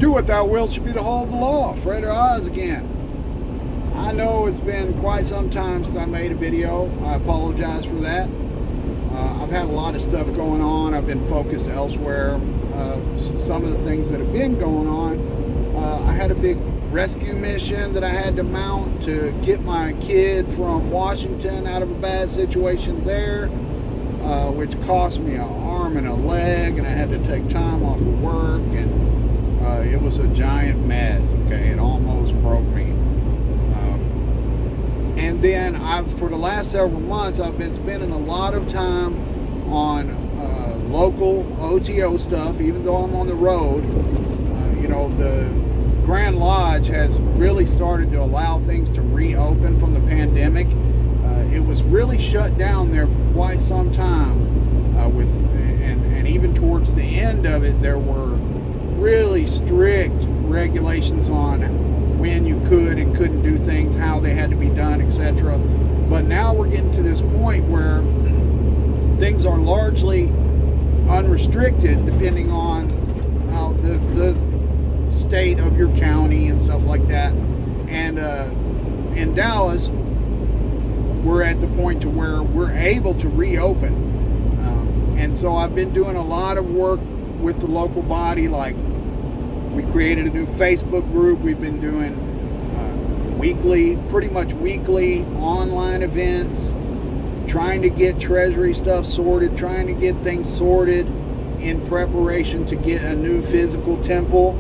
Do what thou wilt should be the whole of the law. Fred Oz again. I know it's been quite some time since I made a video. I apologize for that. I've had a lot of stuff going on. I've been focused elsewhere. Some of the things that have been going on, I had a big rescue mission that I had to mount to get my kid from Washington out of a bad situation there, which cost me an arm and a leg, and I had to take time off of work, and it was a giant mess. Okay, it almost broke me. And then for the last several months, I've been spending a lot of time on local OTO stuff, even though I'm on the road. The Grand Lodge has really started to allow things to reopen from the pandemic. It was really shut down there for quite some time, and even towards the end of it, there were really strict regulations on when you could and couldn't do things, how they had to be done, etc. But now we're getting to this point where things are largely unrestricted, depending on the state of your county and stuff like that. And in Dallas, we're at the point to where we're able to reopen. And so I've been doing a lot of work with the local body. Like, we created a new Facebook group. We've been doing pretty much weekly online events, trying to get treasury stuff sorted, trying to get things sorted in preparation to get a new physical temple,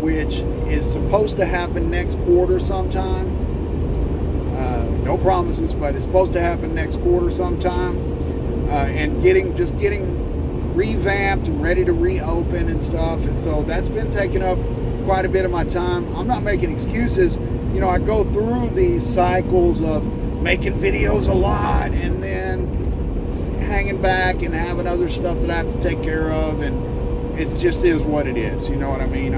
which is supposed to happen next quarter sometime. No promises, but it's supposed to happen next quarter sometime. And getting revamped and ready to reopen and stuff. And so that's been taking up quite a bit of my time. I'm not making excuses. I go through these cycles of making videos a lot and then hanging back and having other stuff that I have to take care of, and it just is what it is. You know what I mean?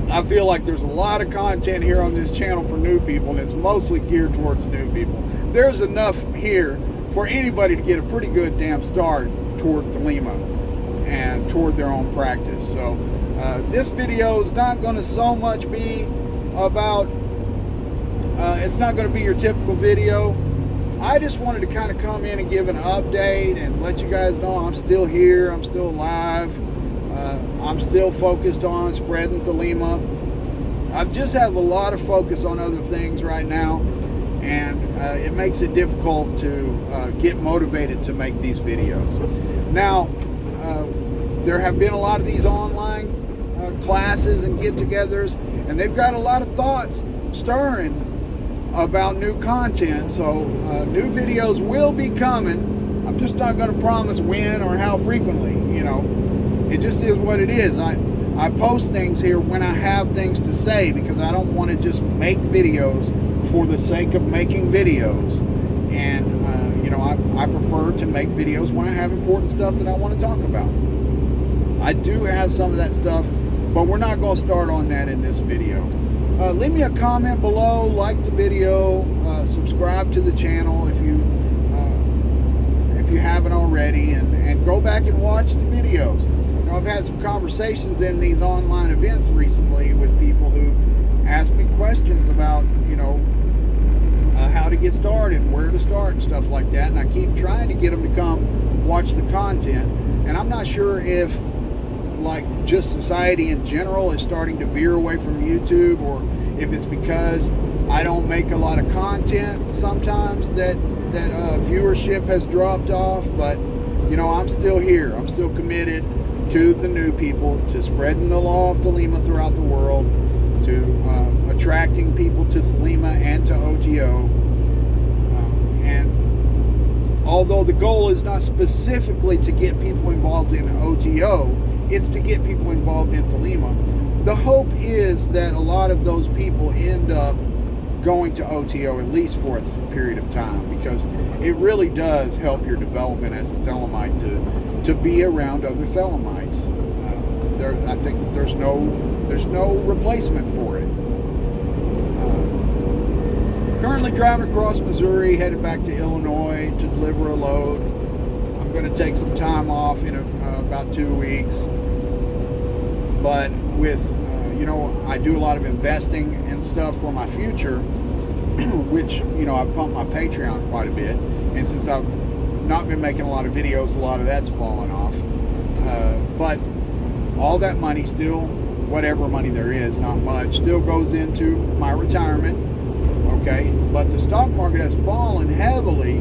I feel like there's a lot of content here on this channel for new people, and it's mostly geared towards new people. There's enough here for anybody to get a pretty good damn start toward Thelema and toward their own practice. So this video is not going to so much be about, it's not going to be your typical video. I just wanted to kind of come in and give an update and let you guys know I'm still here, I'm still alive, I'm still focused on spreading Thelema. I've just have a lot of focus on other things right now, and it makes it difficult to get motivated to make these videos. Now, there have been a lot of these online classes and get-togethers, and they've got a lot of thoughts stirring about new content. So new videos will be coming. I'm just not going to promise when or how frequently. It just is what it is. I post things here when I have things to say, because I don't want to just make videos for the sake of making videos. And I prefer to make videos when I have important stuff that I want to talk about. I do have some of that stuff, but we're not going to start on that in this video. Leave me a comment below, like the video, subscribe to the channel if you haven't already, and go back and watch the videos. I've had some conversations in these online events recently with people who ask me questions about, how to get started, where to start and stuff like that. And I keep trying to get them to come watch the content. And I'm not sure if, like, just society in general is starting to veer away from YouTube, or if it's because I don't make a lot of content sometimes that viewership has dropped off. But, I'm still here. I'm still committed to the new people, to spreading the law of Thelema throughout the world, to attracting people to Thelema and to OTO. And although the goal is not specifically to get people involved in OTO, it's to get people involved in Thelema, the hope is that a lot of those people end up going to OTO, at least for a period of time, because it really does help your development as a Thelemite to be around other Thelemites. I think that there's no replacement for it. Currently driving across Missouri, headed back to Illinois to deliver a load. I'm going to take some time off in about 2 weeks. But with, I do a lot of investing and stuff for my future, which, I've pumped my Patreon quite a bit. And since I've not been making a lot of videos, a lot of that's fallen off. But all that money still, whatever money there is, not much, still goes into my retirement. Okay, but the stock market has fallen heavily,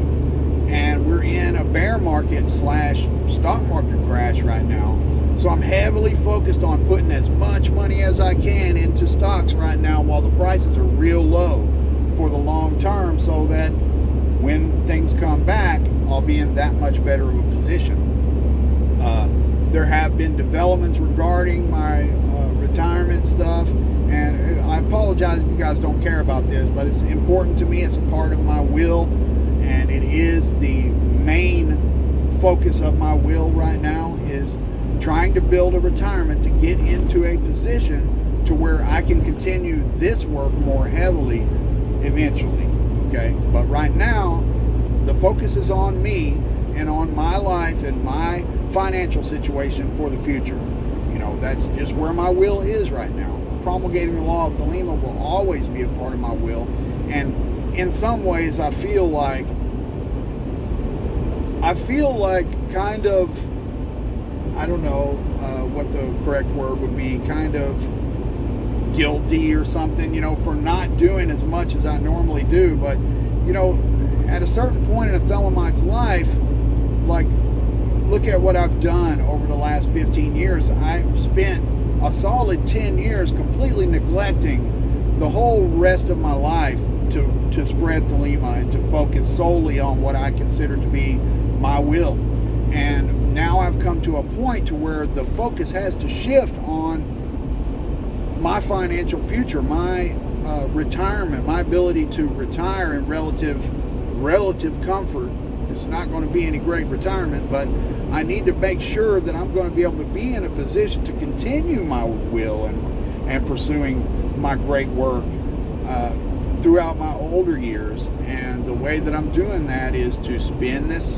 and we're in a bear market / stock market crash right now. So I'm heavily focused on putting as much money as I can into stocks right now while the prices are real low for the long term, so that when things come back, I'll be in that much better of a position. There have been developments regarding my retirement stuff, and I apologize if you guys don't care about this, but it's important to me. It's a part of my will, and it is the main focus of my will right now, is trying to build a retirement to get into a position to where I can continue this work more heavily eventually. Okay, but right now the focus is on me and on my life and my financial situation for the future. That's just where my will is right now. Promulgating the law of Thelema will always be a part of my will, and in some ways I feel like kind of, I don't know what the correct word would be, kind of guilty or something, for not doing as much as I normally do. But, at a certain point in a Thelemite's life, like, look at what I've done over the last 15 years. I've spent a solid 10 years completely neglecting the whole rest of my life to spread Thelema and to focus solely on what I consider to be my will. And now I've come to a point to where the focus has to shift on my financial future, my retirement, my ability to retire in relative comfort. It's not going to be any great retirement, but I need to make sure that I'm going to be able to be in a position to continue my will and pursuing my great work throughout my older years. And the way that I'm doing that is to spend this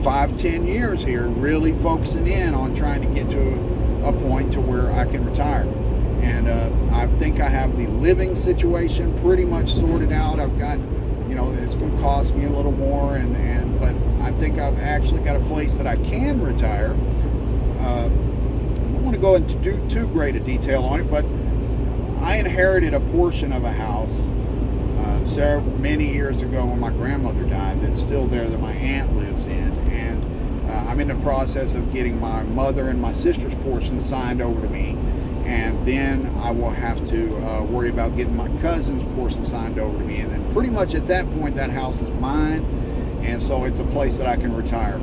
5-10 years here really focusing in on trying to get to a point to where I can retire. And I think I have the living situation pretty much sorted out. I've got, it's going to cost me a little more, but I think I've actually got a place that I can retire. I don't want to go into too great a detail on it, but I inherited a portion of a house many years ago when my grandmother died that's still there, that my aunt lives in, and I'm in the process of getting my mother and my sister's portion signed over to me, and then I will have to worry about getting my cousin's portion signed over to me, and then pretty much at that point that house is mine, and so it's a place that I can retire.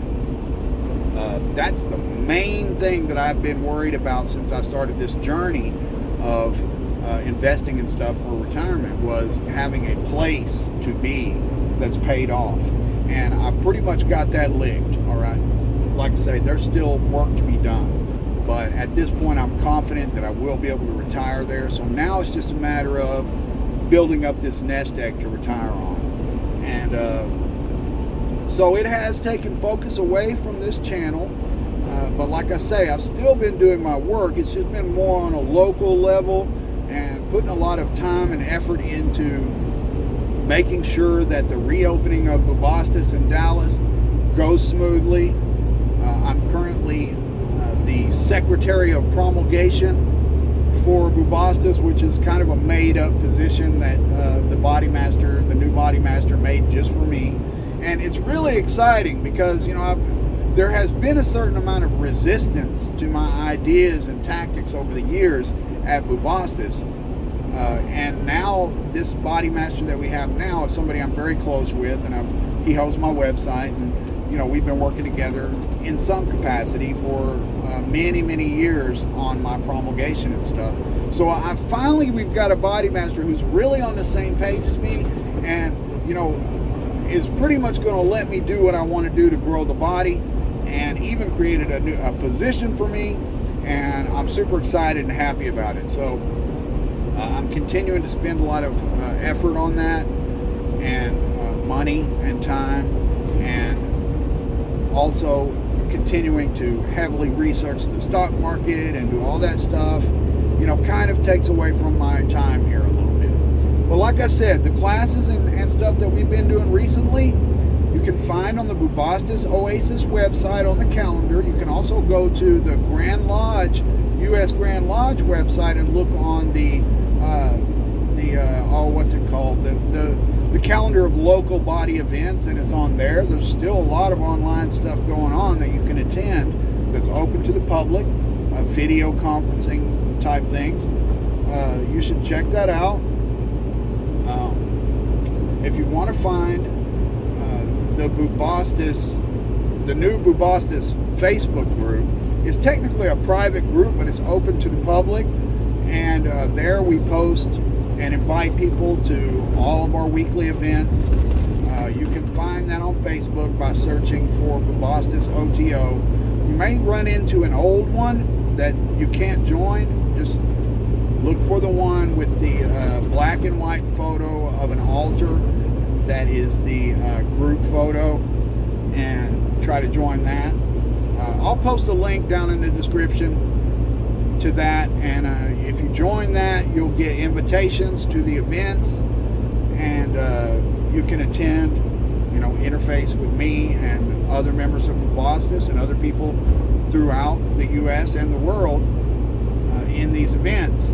That's the main thing that I've been worried about since I started this journey of investing in stuff for retirement, was having a place to be that's paid off, and I pretty much got that licked. All right, like I say, there's still work to be done, but at this point I'm confident that I will be able to retire there. So now it's just a matter of building up this nest egg to retire on. And so it has taken focus away from this channel, but like I say, I've still been doing my work. It's just been more on a local level and putting a lot of time and effort into making sure that the reopening of Bubastis in Dallas goes smoothly. I'm currently the Secretary of Promulgation for Bubastis, which is kind of a made-up position that the new body master made just for me. And it's really exciting because, there has been a certain amount of resistance to my ideas and tactics over the years at Bubastis. And now this body master that we have now is somebody I'm very close with, and he hosts my website, and we've been working together in some capacity for many years on my promulgation and stuff. So we've got a body master who's really on the same page as me, and is pretty much going to let me do what I want to do to grow the body, and even created a position for me, and I'm super excited and happy about it. So I'm continuing to spend a lot of effort on that, and money and time, and also continuing to heavily research the stock market and do all that stuff, you know, kind of takes away from my time here a little bit. But like I said, the classes and stuff that we've been doing recently, you can find on the Bubastis Oasis website on the calendar. You can also go to the Grand Lodge, U.S. Grand Lodge website and look on the what's it called? The calendar of local body events, and it's on there. There's still a lot of online stuff going on that you can attend that's open to the public, video conferencing type things. You should check that out. If you want to find the new Bubastis Facebook group, it's technically a private group, but it's open to the public, and there we post and invite people to all of our weekly events. You can find that on Facebook by searching for Bubastis OTO. You may run into an old one that you can't join. Just look for the one with the black and white photo of an altar. That is the group photo, and try to join that. I'll post a link down in the description to that, and if you join that, you'll get invitations to the events, and you can attend, you know, interface with me and other members of Bubastis and other people throughout the U.S. and the world in these events.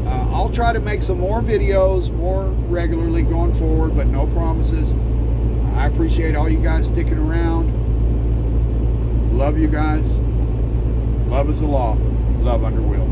I'll try to make some more videos more regularly going forward, but no promises. I appreciate all you guys sticking around. Love you guys. Love is the law. Love under will.